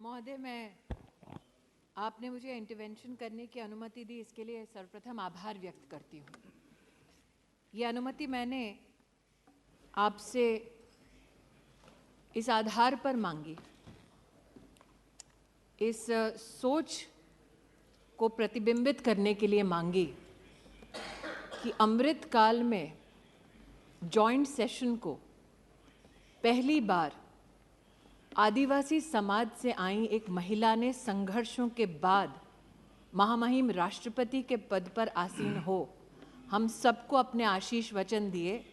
महोदय, आपने मुझे इंटरवेंशन करने की अनुमति दी, इसके लिए सर्वप्रथम आभार व्यक्त करती हूँ। ये अनुमति मैंने आपसे इस आधार पर मांगी, इस सोच को प्रतिबिंबित करने के लिए मांगी कि अमृत काल में जॉइंट सेशन को पहली बार आदिवासी समाज से आई एक महिला ने संघर्षों के बाद महामहिम राष्ट्रपति के पद पर आसीन हो, हम सबको अपने आशीष वचन दिए।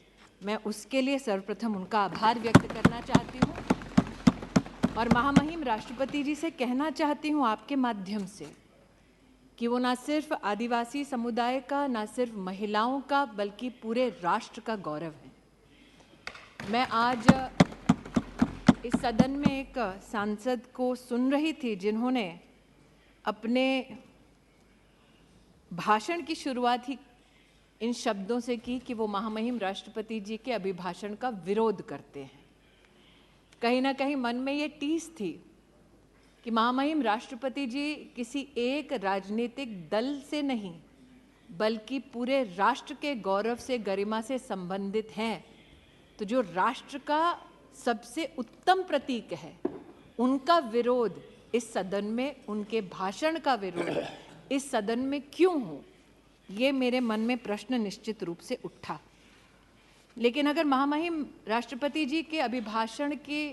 मैं उसके लिए सर्वप्रथम उनका आभार व्यक्त करना चाहती हूँ और महामहिम राष्ट्रपति जी से कहना चाहती हूँ आपके माध्यम से कि वो ना सिर्फ आदिवासी समुदाय का, ना सिर्फ महिलाओं का, बल्कि पूरे राष्ट्र का गौरव है। मैं आज इस सदन में एक सांसद को सुन रही थी जिन्होंने अपने भाषण की शुरुआत ही इन शब्दों से की कि वो महामहिम राष्ट्रपति जी के अभिभाषण का विरोध करते हैं। कहीं ना कहीं मन में ये टीस थी कि महामहिम राष्ट्रपति जी किसी एक राजनीतिक दल से नहीं बल्कि पूरे राष्ट्र के गौरव से, गरिमा से संबंधित हैं। तो जो राष्ट्र का सबसे उत्तम प्रतीक है, उनका विरोध इस सदन में, उनके भाषण का विरोध इस सदन में क्यों हो, ये मेरे मन में प्रश्न निश्चित रूप से उठा। लेकिन अगर महामहिम राष्ट्रपति जी के अभिभाषण के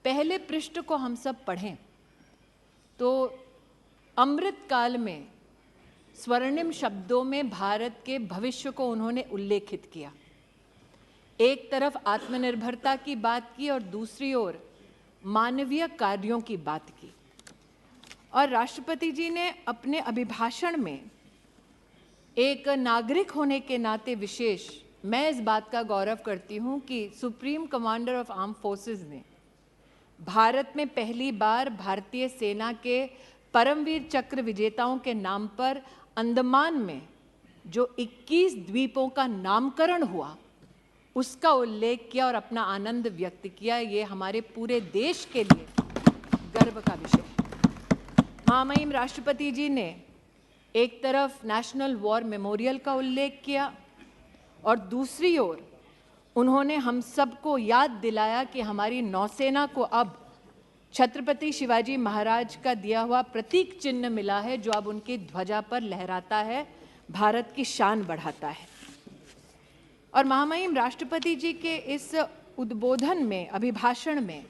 पहले पृष्ठ को हम सब पढ़ें तो अमृत काल में स्वर्णिम शब्दों में भारत के भविष्य को उन्होंने उल्लेखित किया। एक तरफ आत्मनिर्भरता की बात की और दूसरी ओर मानवीय कार्यों की बात की। और राष्ट्रपति जी ने अपने अभिभाषण में एक नागरिक होने के नाते विशेष, मैं इस बात का गौरव करती हूं कि supreme commander of arm forces ने भारत में पहली बार भारतीय सेना के परमवीर चक्र विजेताओं के नाम पर अंडमान में जो 21 द्वीपों का नामकरण हुआ उसका उल्लेख किया और अपना आनंद व्यक्त किया। ये हमारे पूरे देश के लिए गर्व का विषय है। महामहिम राष्ट्रपति जी ने एक तरफ नेशनल वॉर मेमोरियल का उल्लेख किया और दूसरी ओर उन्होंने हम सबको याद दिलाया कि हमारी नौसेना को अब छत्रपति शिवाजी महाराज का दिया हुआ प्रतीक चिन्ह मिला है, जो अब उनकी ध्वजा पर लहराता है, भारत की शान बढ़ाता है। और महामहिम राष्ट्रपति जी के इस उद्बोधन में, अभिभाषण में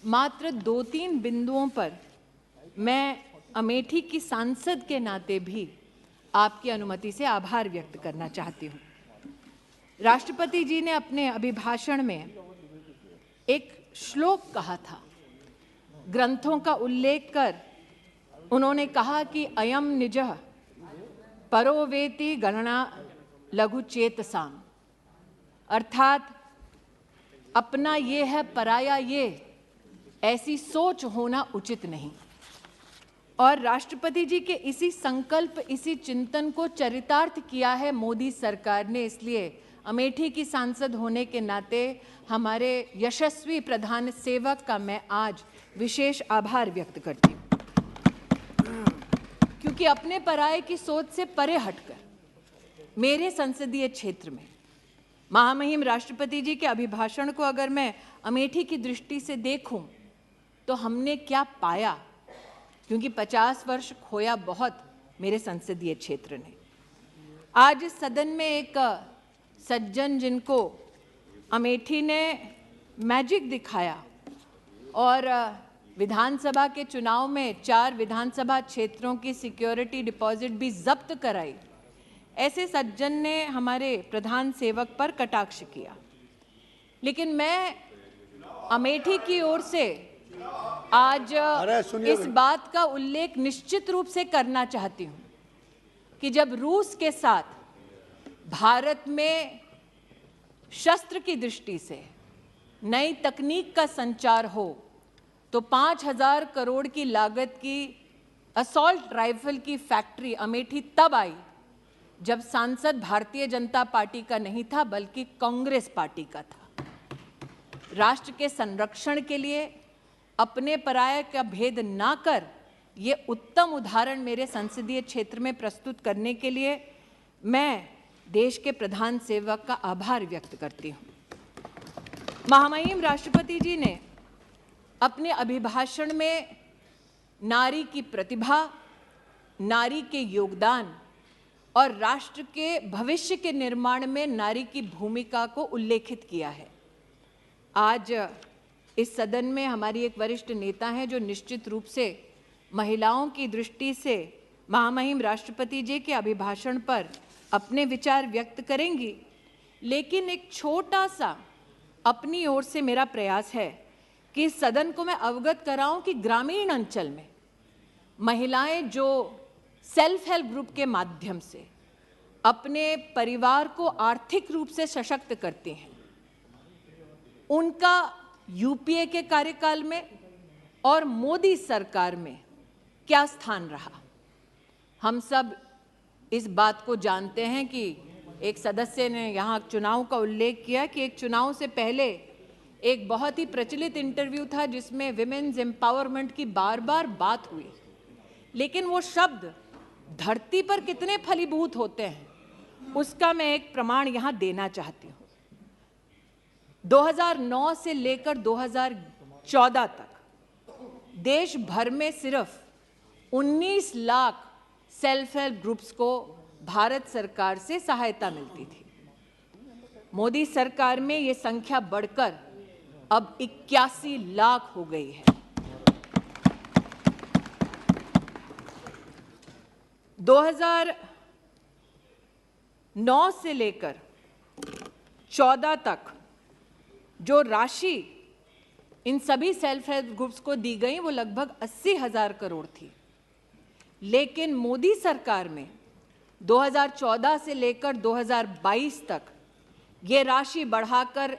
मात्र 2-3 बिंदुओं पर मैं अमेठी की सांसद के नाते भी आपकी अनुमति से आभार व्यक्त करना चाहती हूँ। राष्ट्रपति जी ने अपने अभिभाषण में एक श्लोक कहा था, ग्रंथों का उल्लेख कर उन्होंने कहा कि अयम निजः परो वेति गणना लघु चेतसाम, अर्थात अपना ये है पराया ये, ऐसी सोच होना उचित नहीं। और राष्ट्रपति जी के इसी संकल्प, इसी चिंतन को चरितार्थ किया है मोदी सरकार ने। इसलिए अमेठी की सांसद होने के नाते हमारे यशस्वी प्रधान सेवक का मैं आज विशेष आभार व्यक्त करती हूँ, क्योंकि अपने पराये की सोच से परे हटकर मेरे संसदीय क्षेत्र में महामहिम राष्ट्रपति जी के अभिभाषण को अगर मैं अमेठी की दृष्टि से देखूं तो हमने क्या पाया, क्योंकि 50 वर्ष खोया बहुत मेरे संसदीय क्षेत्र ने। आज इस सदन में एक सज्जन जिनको अमेठी ने मैजिक दिखाया और विधानसभा के चुनाव में 4 विधानसभा क्षेत्रों की सिक्योरिटी डिपॉजिट भी जब्त कराई, ऐसे सज्जन ने हमारे प्रधान सेवक पर कटाक्ष किया। लेकिन मैं अमेठी की ओर से आज इस बात का उल्लेख निश्चित रूप से करना चाहती हूं कि जब रूस के साथ भारत में शस्त्र की दृष्टि से नई तकनीक का संचार हो तो 5,000 करोड़ की लागत की असॉल्ट राइफल की फैक्ट्री अमेठी तब आई जब सांसद भारतीय जनता पार्टी का नहीं था बल्कि कांग्रेस पार्टी का था। राष्ट्र के संरक्षण के लिए, अपने पराये का भेद ना कर, ये उत्तम उदाहरण मेरे संसदीय क्षेत्र में प्रस्तुत करने के लिए मैं देश के प्रधान सेवक का आभार व्यक्त करती हूँ। महामहिम राष्ट्रपति जी ने अपने अभिभाषण में नारी की प्रतिभा, नारी के योगदान और राष्ट्र के भविष्य के निर्माण में नारी की भूमिका को उल्लेखित किया है। आज इस सदन में हमारी एक वरिष्ठ नेता हैं जो निश्चित रूप से महिलाओं की दृष्टि से महामहिम राष्ट्रपति जी के अभिभाषण पर अपने विचार व्यक्त करेंगी, लेकिन एक छोटा सा अपनी ओर से मेरा प्रयास है कि इस सदन को मैं अवगत कराऊं कि ग्रामीण अंचल में महिलाएं जो सेल्फ हेल्प ग्रुप के माध्यम से अपने परिवार को आर्थिक रूप से सशक्त करती हैं, उनका यूपीए के कार्यकाल में और मोदी सरकार में क्या स्थान रहा। हम सब इस बात को जानते हैं कि एक सदस्य ने यहाँ चुनाव का उल्लेख किया कि एक चुनाव से पहले एक बहुत ही प्रचलित इंटरव्यू था जिसमें विमेन्स एम्पावरमेंट की बार बार बात हुई, लेकिन वो शब्द धरती पर कितने फलीभूत होते हैं उसका मैं एक प्रमाण यहाँ देना चाहती हूँ। 2009 से लेकर 2014 तक देश भर में सिर्फ 19 लाख सेल्फ हेल्प ग्रुप्स को भारत सरकार से सहायता मिलती थी। मोदी सरकार में ये संख्या बढ़कर अब 81 लाख हो गई है। 2009 से लेकर 14 तक जो राशि इन सभी सेल्फ हेल्प ग्रुप्स को दी गई वो लगभग 80,000 करोड़ थी, लेकिन मोदी सरकार में 2014 से लेकर 2022 तक ये राशि बढ़ाकर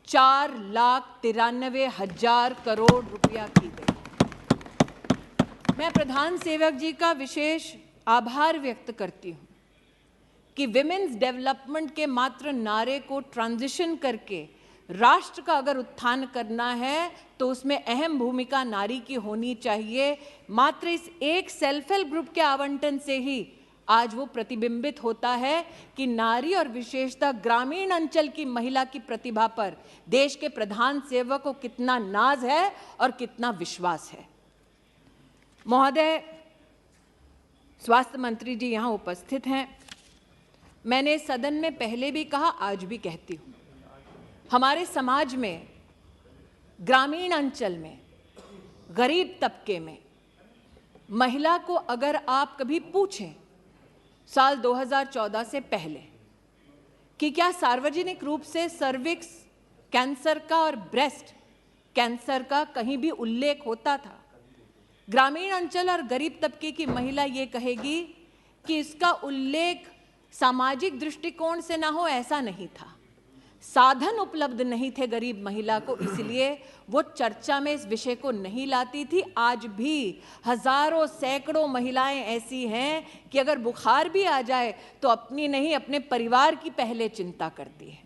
4,93,000 करोड़ रुपया की गई। मैं प्रधान सेवक जी का विशेष आभार व्यक्त करती हूँ कि विमेन्स डेवलपमेंट के मात्र नारे को ट्रांजिशन करके राष्ट्र का अगर उत्थान करना है तो उसमें अहम भूमिका नारी की होनी चाहिए। मात्र इस एक सेल्फ हेल्प ग्रुप के आवंटन से ही आज वो प्रतिबिंबित होता है कि नारी और विशेषतः ग्रामीण अंचल की महिला की प्रतिभा पर देश के प्रधान सेवक को कितना नाज है और कितना विश्वास है। महोदय, स्वास्थ्य मंत्री जी यहाँ उपस्थित हैं। मैंने सदन में पहले भी कहा, आज भी कहती हूँ, हमारे समाज में ग्रामीण अंचल में गरीब तबके में महिला को अगर आप कभी पूछें साल 2014 से पहले कि क्या सार्वजनिक रूप से सर्विक्स कैंसर का और ब्रेस्ट कैंसर का कहीं भी उल्लेख होता था, ग्रामीण अंचल और गरीब तबके की महिला ये कहेगी कि इसका उल्लेख सामाजिक दृष्टिकोण से ना हो, ऐसा नहीं था। साधन उपलब्ध नहीं थे गरीब महिला को, इसलिए वो चर्चा में इस विषय को नहीं लाती थी। आज भी हजारों सैकड़ों महिलाएं ऐसी हैं कि अगर बुखार भी आ जाए तो अपनी नहीं अपने परिवार की पहले चिंता करती है।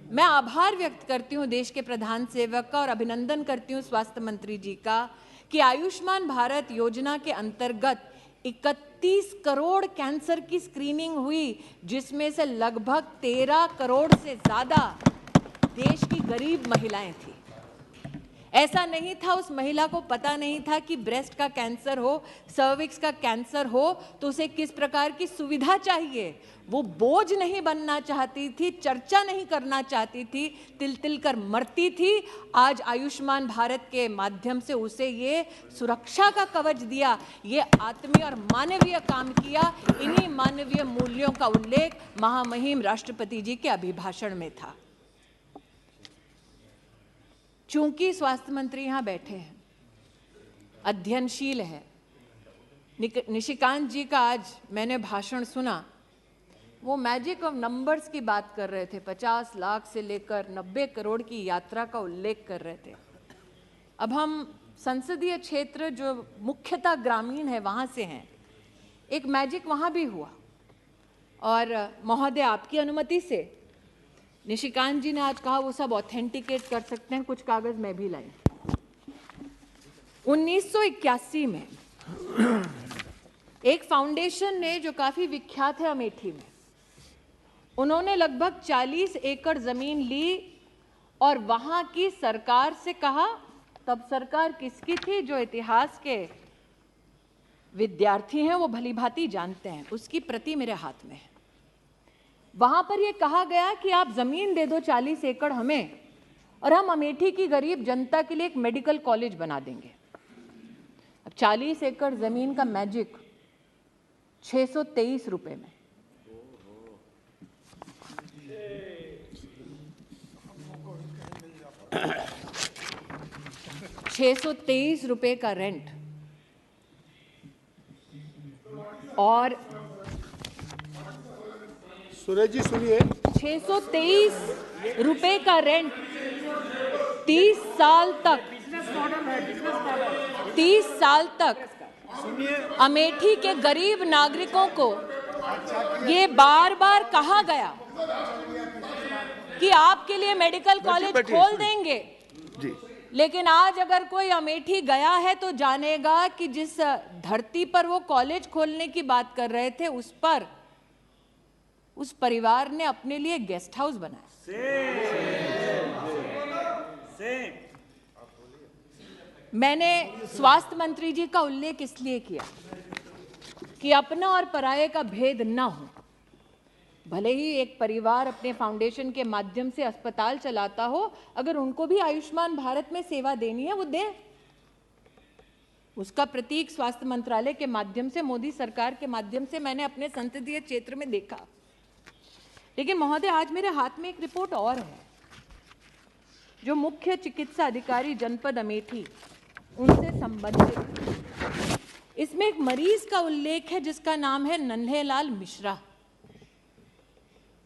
मैं आभार व्यक्त करती हूँ देश के प्रधान सेवक का और अभिनंदन करती हूँ स्वास्थ्य मंत्री जी का कि आयुष्मान भारत योजना के अंतर्गत 31 करोड़ कैंसर की स्क्रीनिंग हुई, जिसमें से लगभग 13 करोड़ से ज़्यादा देश की गरीब महिलाएं थी। ऐसा नहीं था उस महिला को पता नहीं था कि ब्रेस्ट का कैंसर हो, सर्विक्स का कैंसर हो तो उसे किस प्रकार की सुविधा चाहिए। वो बोझ नहीं बनना चाहती थी, चर्चा नहीं करना चाहती थी, तिल तिल कर मरती थी। आज आयुष्मान भारत के माध्यम से उसे ये सुरक्षा का कवच दिया, ये आत्मीय और मानवीय काम किया। इन्हीं मानवीय मूल्यों का उल्लेख महामहिम राष्ट्रपति जी के अभिभाषण में था। चूंकि स्वास्थ्य मंत्री यहाँ बैठे हैं, अध्ययनशील है, निशिकांत जी का आज मैंने भाषण सुना, वो मैजिक ऑफ नंबर्स की बात कर रहे थे। 50 लाख से लेकर 90 करोड़ की यात्रा का उल्लेख कर रहे थे। अब हम संसदीय क्षेत्र जो मुख्यतः ग्रामीण है वहाँ से हैं, एक मैजिक वहाँ भी हुआ। और महोदय, आपकी अनुमति से निशिकांत जी ने आज कहा वो सब ऑथेंटिकेट कर सकते हैं, कुछ कागज़ मैं भी लाई। 1981 में एक फाउंडेशन ने, जो काफी विख्यात है अमेठी में, उन्होंने लगभग 40 एकड़ जमीन ली और वहां की सरकार से कहा, तब सरकार किसकी थी, जो इतिहास के विद्यार्थी हैं वो भलीभांति जानते हैं, उसकी प्रति मेरे हाथ में है। वहां पर यह कहा गया कि आप जमीन दे दो 40 एकड़ हमें और हम अमेठी की गरीब जनता के लिए एक मेडिकल कॉलेज बना देंगे। अब 40 एकड़ जमीन का मैजिक 623 रुपए में। ₹623 का रेंट और सुरेश जी सुनिए, 623 रुपए का रेंट 30 साल तक 30 साल तक अमेठी के गरीब नागरिकों को ये बार बार कहा गया कि आपके लिए मेडिकल कॉलेज खोल देंगे। लेकिन आज अगर कोई अमेठी गया है तो जानेगा कि जिस धरती पर वो कॉलेज खोलने की बात कर रहे थे, उस पर उस परिवार ने अपने लिए गेस्ट हाउस बनाया। मैंने स्वास्थ्य मंत्री जी का उल्लेख इसलिए किया कि अपना और पराये का भेद न हो। भले ही एक परिवार अपने फाउंडेशन के माध्यम से अस्पताल चलाता हो, अगर उनको भी आयुष्मान भारत में सेवा देनी है वो दें। उसका प्रतीक स्वास्थ्य मंत्रालय के माध्यम से, मोदी सरकार के माध्यम से मैंने अपने संसदीय क्षेत्र में देखा। लेकिन महोदय, आज मेरे हाथ में एक रिपोर्ट और है जो मुख्य चिकित्सा अधिकारी जनपद अमेठी उनसे संबंधित। इसमें एक मरीज का उल्लेख है जिसका नाम है नन्हेलाल मिश्रा।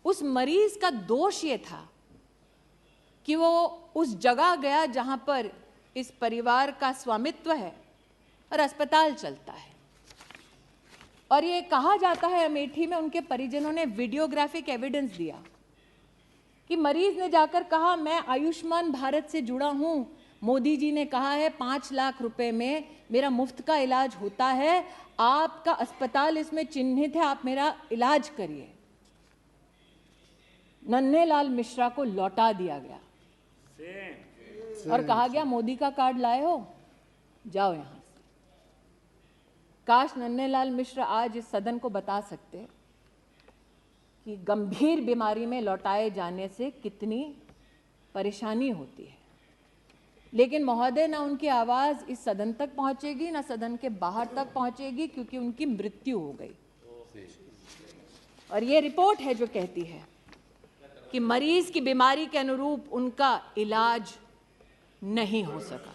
उस मरीज का दोष ये था कि वो उस जगह गया जहां पर इस परिवार का स्वामित्व है और अस्पताल चलता है, और ये कहा जाता है अमेठी में उनके परिजनों ने वीडियोग्राफिक एविडेंस दिया कि मरीज ने जाकर कहा, मैं आयुष्मान भारत से जुड़ा हूं, मोदी जी ने कहा है 5 लाख रुपए में मेरा मुफ्त का इलाज होता है, आपका अस्पताल इसमें चिन्हित है, आप मेरा इलाज करिए। नन्हेलाल मिश्रा को लौटा दिया गया और कहा गया, मोदी का कार्ड लाए हो, जाओ यहां से। काश नन्हेलाल मिश्रा आज इस सदन को बता सकते कि गंभीर बीमारी में लौटाए जाने से कितनी परेशानी होती है। लेकिन महोदय, ना उनकी आवाज इस सदन तक पहुंचेगी, ना सदन के बाहर तक पहुंचेगी, क्योंकि उनकी मृत्यु हो गई। और ये रिपोर्ट है जो कहती है कि मरीज की बीमारी के अनुरूप उनका इलाज नहीं हो सका।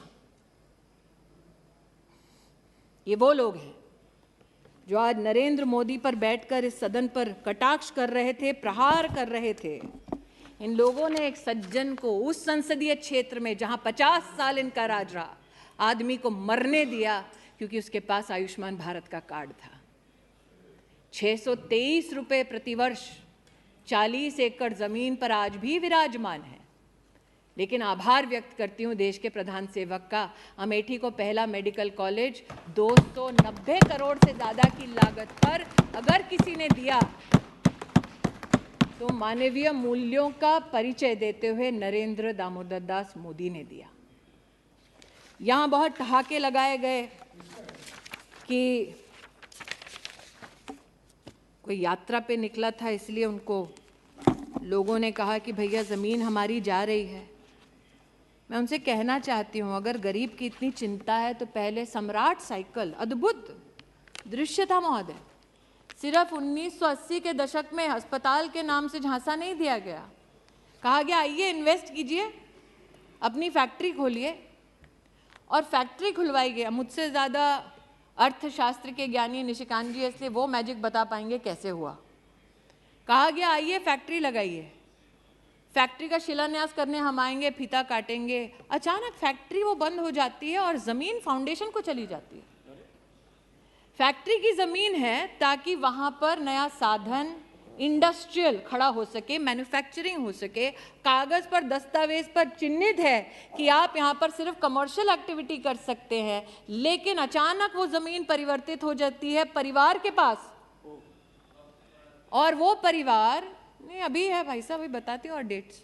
ये वो लोग हैं जो आज नरेंद्र मोदी पर बैठकर इस सदन पर कटाक्ष कर रहे थे, प्रहार कर रहे थे। इन लोगों ने एक सज्जन को उस संसदीय क्षेत्र में जहां 50 साल इनका राज रहा, आदमी को मरने दिया क्योंकि उसके पास आयुष्मान भारत का कार्ड था। 623 रुपए प्रतिवर्ष 40 एकड़ जमीन पर आज भी विराजमान है। लेकिन आभार व्यक्त करती हूं देश के प्रधान सेवक का, अमेठी को पहला मेडिकल कॉलेज 290 करोड़ से ज्यादा की लागत पर अगर किसी ने दिया तो मानवीय मूल्यों का परिचय देते हुए नरेंद्र दामोदर दास मोदी ने दिया। यहां बहुत ठहाके लगाए गए कि कोई यात्रा पे निकला था, इसलिए उनको लोगों ने कहा कि भैया ज़मीन हमारी जा रही है। मैं उनसे कहना चाहती हूँ, अगर गरीब की इतनी चिंता है तो पहले सम्राट साइकिल, अद्भुत दृश्य था महोदय, सिर्फ 1980 के दशक में अस्पताल के नाम से झांसा नहीं दिया गया। कहा गया, आइए इन्वेस्ट कीजिए, अपनी फैक्ट्री खोलिए, और फैक्ट्री खुलवाई गया। मुझसे ज़्यादा अर्थशास्त्र के ज्ञानी निशिकांत जी, इसलिए वो मैजिक बता पाएंगे कैसे हुआ। कहा गया, आइए फैक्ट्री लगाइए, फैक्ट्री का शिलान्यास करने हम आएंगे, फीता काटेंगे। अचानक फैक्ट्री वो बंद हो जाती है और ज़मीन फाउंडेशन को चली जाती है। फैक्ट्री की ज़मीन है ताकि वहाँ पर नया साधन, इंडस्ट्रियल खड़ा हो सके, मैन्युफैक्चरिंग हो सके, कागज पर दस्तावेज पर चिन्हित है कि आप यहाँ पर सिर्फ कमर्शियल एक्टिविटी कर सकते हैं, लेकिन अचानक वो जमीन परिवर्तित हो जाती है परिवार के पास, और वो परिवार नहीं अभी है भाई साहब, अभी बताती हूँ और डेट्स,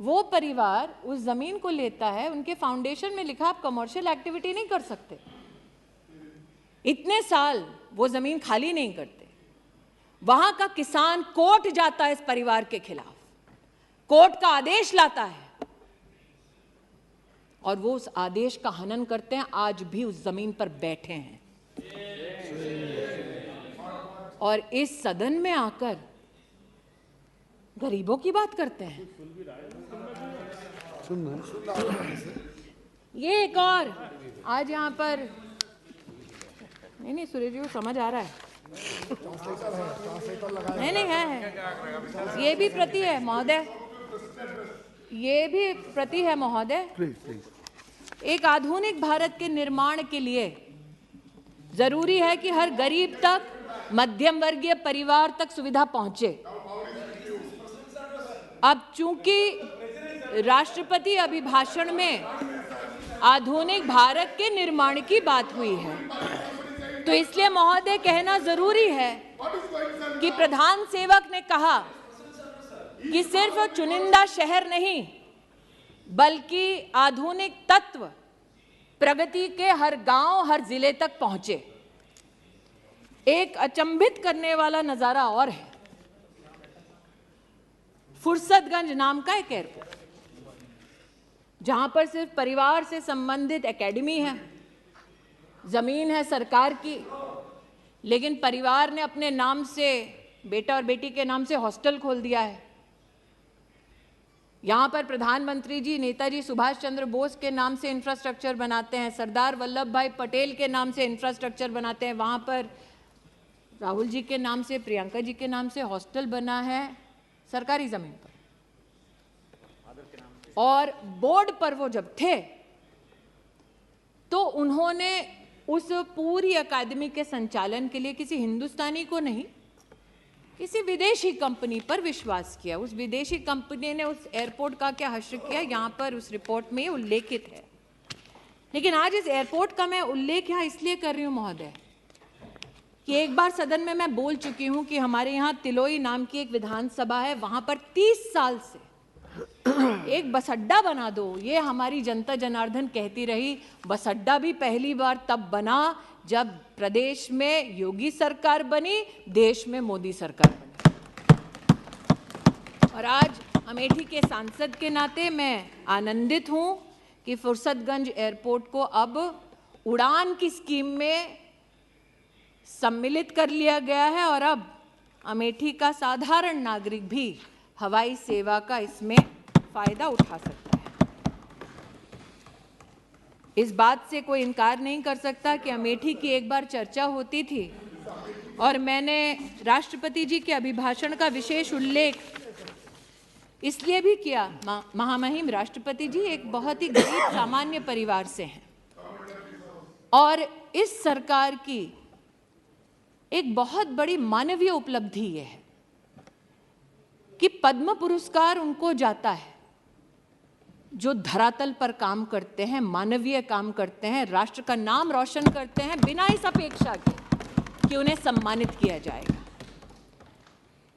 वो परिवार उस जमीन को लेता है, उनके फाउंडेशन में लिखा आप कमर्शियल एक्टिविटी नहीं कर सकते, इतने साल वो जमीन खाली नहीं करते। वहां का किसान कोर्ट जाता है इस परिवार के खिलाफ, कोर्ट का आदेश लाता है और वो उस आदेश का हनन करते हैं, आज भी उस जमीन पर बैठे हैं और इस सदन में आकर गरीबों की बात करते हैं। ये एक और आज यहां पर नहीं सुरेश जी को समझ आ रहा है, नहीं है, ये भी प्रति है महोदय, ये भी प्रति है महोदय। एक आधुनिक भारत के निर्माण के लिए जरूरी है कि हर गरीब तक, मध्यम वर्गीय परिवार तक सुविधा पहुंचे। अब चूंकि राष्ट्रपति अभिभाषण में आधुनिक भारत के निर्माण की बात हुई है, तो इसलिए महोदय कहना जरूरी है कि प्रधान सेवक ने कहा कि सिर्फ चुनिंदा शहर नहीं बल्कि आधुनिक तत्व प्रगति के हर गांव, हर जिले तक पहुंचे। एक अचंभित करने वाला नजारा और है, फुर्सतगंज नाम का एक एयरपोर्ट, जहां पर सिर्फ परिवार से संबंधित एकेडमी है, जमीन है सरकार की, लेकिन परिवार ने अपने नाम से, बेटा और बेटी के नाम से हॉस्टल खोल दिया है। यहां पर प्रधानमंत्री जी नेताजी सुभाष चंद्र बोस के नाम से इंफ्रास्ट्रक्चर बनाते हैं, सरदार वल्लभ भाई पटेल के नाम से इंफ्रास्ट्रक्चर बनाते हैं, वहां पर राहुल जी के नाम से, प्रियंका जी के नाम से हॉस्टल बना है सरकारी जमीन पर। और बोर्ड पर वो जब थे तो उन्होंने उस पूरी अकादमी के संचालन के लिए किसी हिंदुस्तानी को नहीं, किसी विदेशी कंपनी पर विश्वास किया। उस विदेशी कंपनी ने उस एयरपोर्ट का क्या हश्र किया, यहाँ पर उस रिपोर्ट में उल्लेखित है। लेकिन आज इस एयरपोर्ट का मैं उल्लेख यहाँ इसलिए कर रही हूँ महोदय कि एक बार सदन में मैं बोल चुकी हूँ कि हमारे यहाँ तिलोई नाम की एक विधानसभा है, वहाँ पर 30 साल से एक बस अड्डा बना दो, ये हमारी जनता जनार्दन कहती रही। बस अड्डा भी पहली बार तब बना जब प्रदेश में योगी सरकार बनी, देश में मोदी सरकार बनी। और आज अमेठी के सांसद के नाते मैं आनंदित हूं कि फुर्सतगंज एयरपोर्ट को अब उड़ान की स्कीम में सम्मिलित कर लिया गया है और अब अमेठी का साधारण नागरिक भी हवाई सेवा का इसमें फायदा उठा सकता है। इस बात से कोई इनकार नहीं कर सकता कि अमेठी की एक बार चर्चा होती थी और मैंने राष्ट्रपति जी के अभिभाषण का विशेष उल्लेख इसलिए भी किया। महामहिम राष्ट्रपति जी एक बहुत ही गरीब सामान्य परिवार से हैं और इस सरकार की एक बहुत बड़ी मानवीय उपलब्धि यह है कि पद्म पुरस्कार उनको जाता है जो धरातल पर काम करते हैं, मानवीय काम करते हैं, राष्ट्र का नाम रोशन करते हैं, बिना इस अपेक्षा के कि उन्हें सम्मानित किया जाएगा।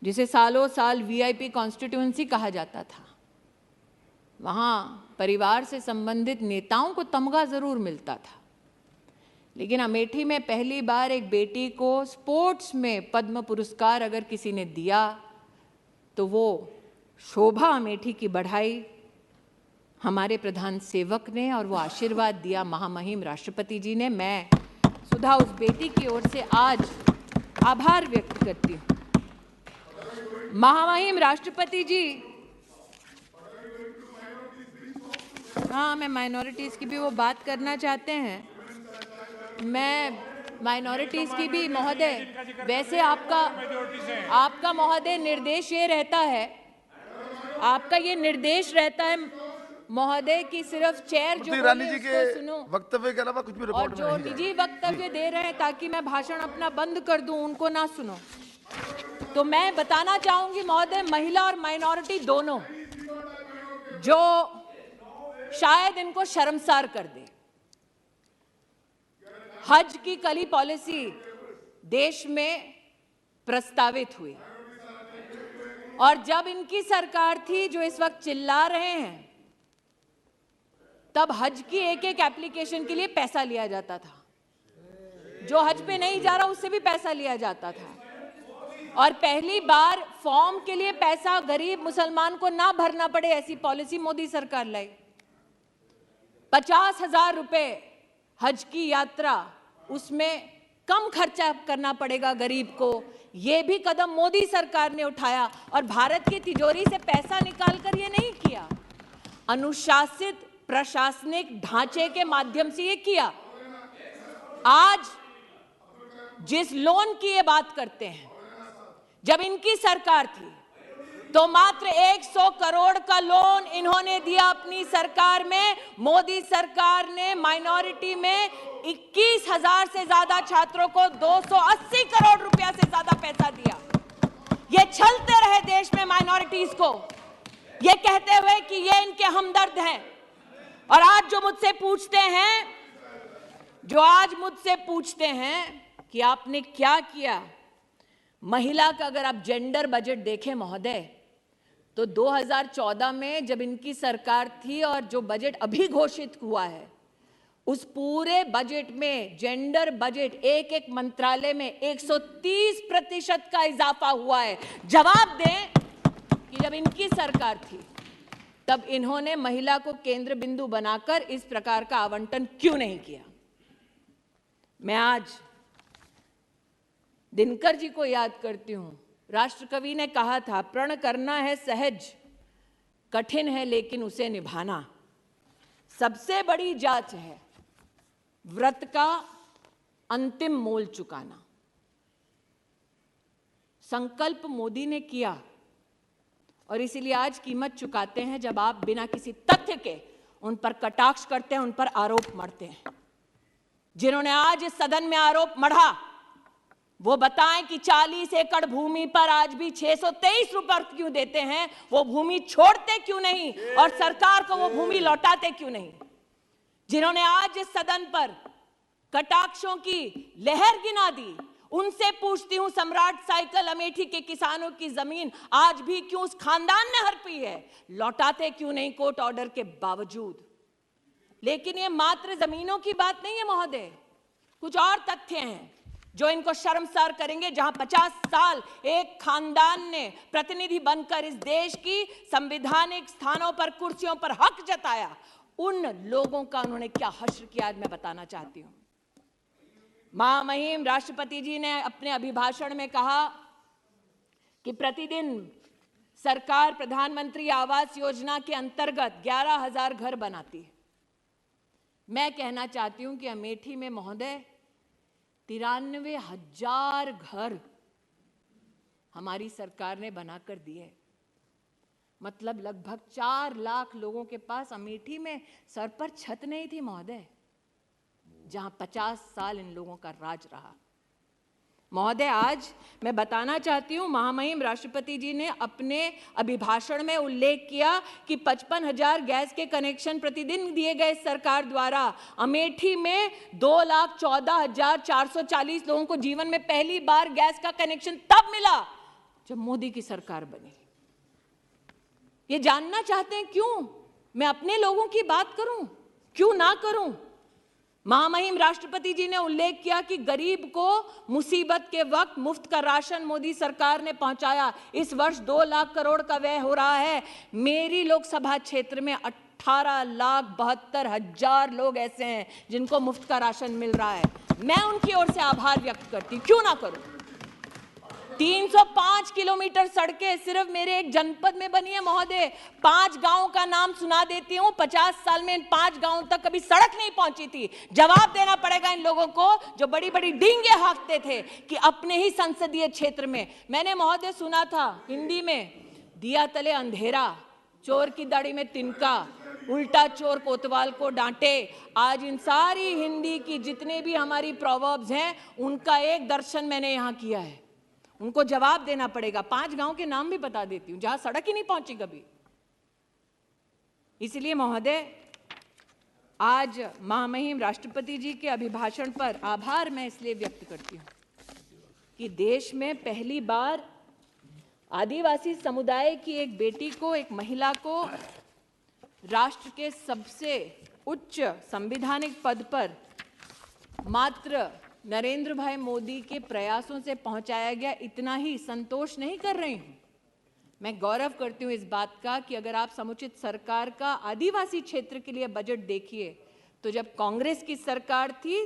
जिसे सालों साल वीआईपी कॉन्स्टिट्यूएंसी कहा जाता था, वहाँ परिवार से संबंधित नेताओं को तमगा जरूर मिलता था, लेकिन अमेठी में पहली बार एक बेटी को स्पोर्ट्स में पद्म पुरस्कार अगर किसी ने दिया तो वो शोभा अमेठी की बढ़ाई हमारे प्रधान सेवक ने और वो आशीर्वाद दिया महामहिम राष्ट्रपति जी ने। मैं सुधा उस बेटी की ओर से आज आभार व्यक्त करती हूँ। महामहिम राष्ट्रपति जी, हाँ मैं माइनॉरिटीज़ की भी वो बात करना चाहते हैं, मैं माइनॉरिटीज़ की भी महोदय, वैसे आपका महोदय निर्देश ये रहता है, आपका ये निर्देश रहता है महोदय कि सिर्फ चेयर जो रानी जी के वक्तव्य के अलावा कुछ भी रिपोर्ट और जो निजी वक्तव्य दे रहे हैं ताकि मैं भाषण अपना बंद कर दूं उनको ना सुनो। तो मैं बताना चाहूंगी महोदय, महिला और माइनॉरिटी दोनों, जो शायद इनको शर्मसार कर दे, हज की कल ही पॉलिसी देश में प्रस्तावित हुई और जब इनकी सरकार थी, जो इस वक्त चिल्ला रहे हैं, तब हज की एक एक एप्लीकेशन के लिए पैसा लिया जाता था। जो हज पे नहीं जा रहा उससे भी पैसा लिया जाता था और पहली बार फॉर्म के लिए पैसा गरीब मुसलमान को ना भरना पड़े, ऐसी पॉलिसी मोदी सरकार लाई। 50,000 रुपए हज की यात्रा, उसमें कम खर्चा करना पड़ेगा गरीब को, यह भी कदम मोदी सरकार ने उठाया और भारत की तिजोरी से पैसा निकालकर ये नहीं किया, अनुशासित प्रशासनिक ढांचे के माध्यम से ये किया। आज जिस लोन की ये बात करते हैं, जब इनकी सरकार थी तो मात्र 100 करोड़ का लोन इन्होंने दिया अपनी सरकार में। मोदी सरकार ने माइनॉरिटी में 21,000 से ज्यादा छात्रों को 280 करोड़ रुपया से ज्यादा पैसा दिया। ये छलते रहे देश में माइनॉरिटीज को, ये कहते हुए कि ये इनके हमदर्द हैं। और आज जो मुझसे पूछते हैं कि आपने क्या किया, महिला का अगर आप जेंडर बजट देखें महोदय, तो 2014 में जब इनकी सरकार थी और जो बजट अभी घोषित हुआ है, उस पूरे बजट में जेंडर बजट एक एक मंत्रालय में 130% का इजाफा हुआ है। जवाब दें कि जब इनकी सरकार थी तब इन्होंने महिला को केंद्र बिंदु बनाकर इस प्रकार का आवंटन क्यों नहीं किया। मैं आज दिनकर जी को याद करती हूं। राष्ट्रकवि ने कहा था, प्रण करना है सहज, कठिन है लेकिन उसे निभाना। सबसे बड़ी जांच है व्रत का अंतिम मोल चुकाना। संकल्प मोदी ने किया और इसीलिए आज कीमत चुकाते हैं जब आप बिना किसी तथ्य के उन पर कटाक्ष करते हैं, उन पर आरोप मढ़ते हैं। जिन्होंने आज इस सदन में आरोप मढ़ा वो बताएं कि 40 एकड़ भूमि पर आज भी 623 रुपए क्यों देते हैं, वो भूमि छोड़ते क्यों नहीं और सरकार को वो भूमि लौटाते क्यों नहीं। जिन्होंने आज इस सदन पर कटाक्षों की लहर गिना दी, उनसे पूछती हूं, सम्राट साइकिल अमेठी के किसानों की जमीन आज भी क्यों उस खानदान ने हड़पी है, लौटाते क्यों नहीं कोर्ट ऑर्डर के बावजूद। लेकिन ये मात्र जमीनों की बात नहीं है महोदय, कुछ और तथ्य हैं जो इनको शर्मसार करेंगे। जहां 50 साल एक खानदान ने प्रतिनिधि बनकर इस देश की संवैधानिक स्थानों पर, कुर्सियों पर हक जताया, उन लोगों का उन्होंने क्या हश्र किया, आज मैं बताना चाहती हूं। महामहिम राष्ट्रपति जी ने अपने अभिभाषण में कहा कि प्रतिदिन सरकार प्रधानमंत्री आवास योजना के अंतर्गत 11,000 घर बनाती है। मैं कहना चाहती हूं कि अमेठी में महोदय 93,000 घर हमारी सरकार ने बनाकर दिए। मतलब लगभग 4 लाख लोगों के पास अमेठी में सर पर छत नहीं थी महोदय, जहां 50 साल इन लोगों का राज रहा। महोदय, आज मैं बताना चाहती हूं, महामहिम राष्ट्रपति जी ने अपने अभिभाषण में उल्लेख किया कि 55,000 गैस के कनेक्शन प्रतिदिन दिए गए सरकार द्वारा। अमेठी में 2,14,440 लोगों को जीवन में पहली बार गैस का कनेक्शन तब मिला जब मोदी की सरकार बनी। ये जानना चाहते हैं क्यों मैं अपने लोगों की बात करूं, क्यों ना करूं। महामहिम राष्ट्रपति जी ने उल्लेख किया कि गरीब को मुसीबत के वक्त मुफ्त का राशन मोदी सरकार ने पहुंचाया। इस वर्ष 2 लाख करोड़ का व्यय हो रहा है। मेरी लोकसभा क्षेत्र में 18,72,000 लोग ऐसे हैं जिनको मुफ्त का राशन मिल रहा है। मैं उनकी ओर से आभार व्यक्त करती हूं, क्यों ना करूं। 305 किलोमीटर सड़कें सिर्फ मेरे एक जनपद में बनी है महोदय। 5 गांवों का नाम सुना देती हूं। 50 साल में इन 5 गांवों तक कभी सड़क नहीं पहुंची थी। जवाब देना पड़ेगा इन लोगों को जो बड़ी बड़ी डींगे हाँकते थे कि अपने ही संसदीय क्षेत्र में। मैंने महोदय सुना था हिंदी में, दिया तले अंधेरा, चोर की दाढ़ी में तिनका, उल्टा चोर कोतवाल को डांटे। आज इन सारी हिंदी की जितने भी हमारी प्रोवर्ब्स हैं, उनका एक दर्शन मैंने यहां किया है। उनको जवाब देना पड़ेगा। 5 गांव के नाम भी बता देती हूं जहां सड़क ही नहीं पहुंची कभी। इसलिए महोदय, आज महामहिम राष्ट्रपति जी के अभिभाषण पर आभार मैं इसलिए व्यक्त करती हूं कि देश में पहली बार आदिवासी समुदाय की एक बेटी को, एक महिला को राष्ट्र के सबसे उच्च संवैधानिक पद पर मात्र नरेंद्र भाई मोदी के प्रयासों से पहुंचाया गया। इतना ही संतोष नहीं कर रही हूं, मैं गौरव करती हूं इस बात का कि अगर आप समुचित सरकार का आदिवासी क्षेत्र के लिए बजट देखिए तो जब कांग्रेस की सरकार थी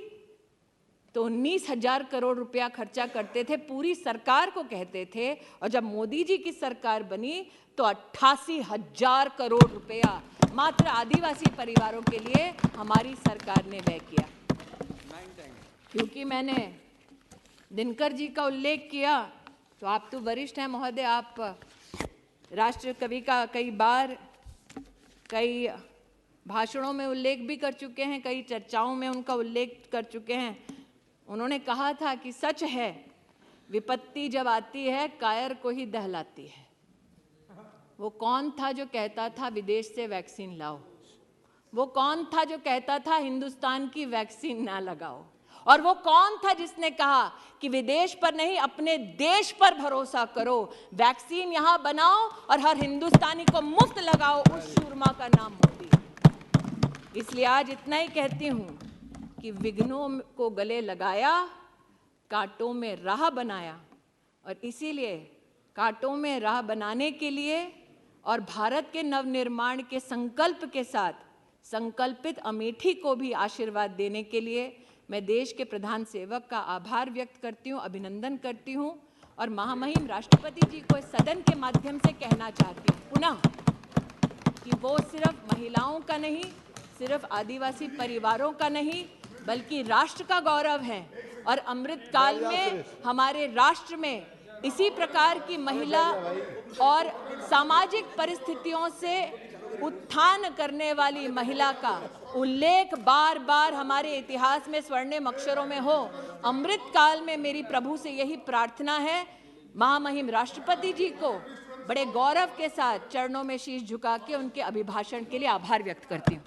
तो 19,000 करोड़ रुपया खर्चा करते थे, पूरी सरकार को कहते थे, और जब मोदी जी की सरकार बनी तो 88,000 करोड़ रुपया मात्र आदिवासी परिवारों के लिए हमारी सरकार ने व्यय किया। क्योंकि मैंने दिनकर जी का उल्लेख किया तो आप तो वरिष्ठ हैं महोदय, आप राष्ट्र कवि का कई बार कई भाषणों में उल्लेख भी कर चुके हैं, कई चर्चाओं में उनका उल्लेख कर चुके हैं। उन्होंने कहा था कि सच है विपत्ति जब आती है कायर को ही दहलाती है। वो कौन था जो कहता था विदेश से वैक्सीन लाओ? वो कौन था जो कहता था हिंदुस्तान की वैक्सीन ना लगाओ? और वो कौन था जिसने कहा कि विदेश पर नहीं अपने देश पर भरोसा करो, वैक्सीन यहां बनाओ और हर हिंदुस्तानी को मुफ्त लगाओ? उस शूरमा का नाम मोदी। इसलिए आज इतना ही कहती हूं कि विघ्नों को गले लगाया, कांटों में राह बनाया, और इसीलिए कांटों में राह बनाने के लिए और भारत के नवनिर्माण के संकल्प के साथ संकल्पित अमेठी को भी आशीर्वाद देने के लिए मैं देश के प्रधान सेवक का आभार व्यक्त करती हूँ, अभिनंदन करती हूँ, और महामहिम राष्ट्रपति जी को इस सदन के माध्यम से कहना चाहती हूँ पुनः कि वो सिर्फ महिलाओं का नहीं, सिर्फ आदिवासी परिवारों का नहीं, बल्कि राष्ट्र का गौरव है। और अमृत काल में हमारे राष्ट्र में इसी प्रकार की महिला और सामाजिक परिस्थितियों से उत्थान करने वाली महिला का उल्लेख बार बार हमारे इतिहास में स्वर्णिम अक्षरों में हो। अमृत काल में मेरी प्रभु से यही प्रार्थना है। महामहिम राष्ट्रपति जी को बड़े गौरव के साथ चरणों में शीश झुका के उनके अभिभाषण के लिए आभार व्यक्त करती हूँ।